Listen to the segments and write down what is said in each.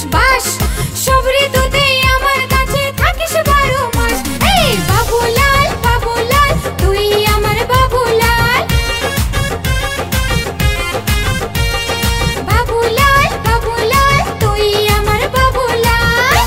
করিস বাস সব ঋতুতে আমার কাছে থাকিস 12 মাস। এই বাবুলাল বাবুলাল তুই আমার বাবুলাল, বাবুলাল বাবুলাল তুই আমার বাবুলাল।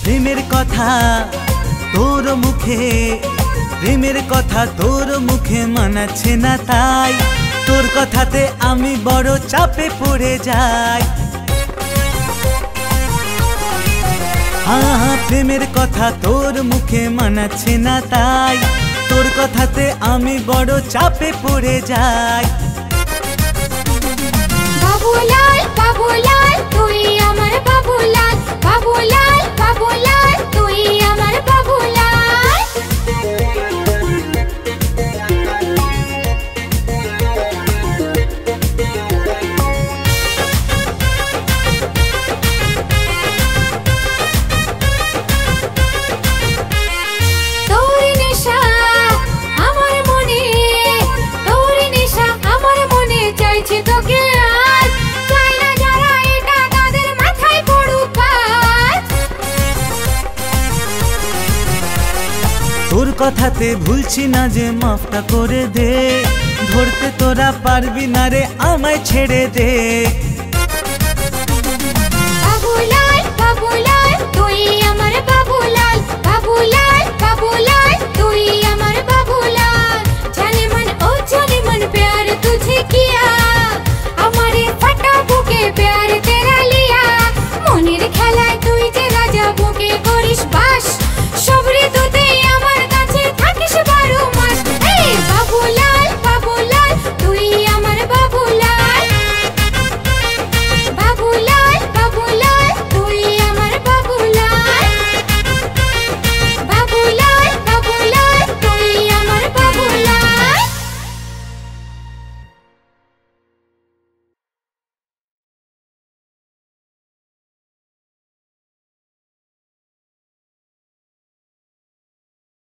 প্রেমের কথা তোর মুখে, প্রেমের কথা তোর মুখে মানাচ্ছে না, তাই তোর কথাতে আমি বড় চাপে পড়ে যাই। প্রেমের কথা তোর মুখে মানাচ্ছে না, তাই তোর কথাতে আমি বড় চাপে পড়ে যাই। বাবুলাল বাবুলাল তুই আমার বাবুলাল, বাবুলাল বাবুলাল তুই আমার বাবুলাল। তোর নেশা আমার মনে, তোর নেশা আমার মনে চাইছে তোকে আজ, চাই না যারা এটা তাদের মাথায় পড়ুক বাজ। তোর কথাতে ভুলছি না যে মাফটা করে দে, ধরতে তোরা পারবি না রে আমায় ছেড়ে দে। বাবুলাল বাবুলাল তুই আমার বাবুলাল, বাবুলাল বাবুলাল তুই আমার बाबूलाल। जाने मन ओ जाने मन प्यार तुझे किया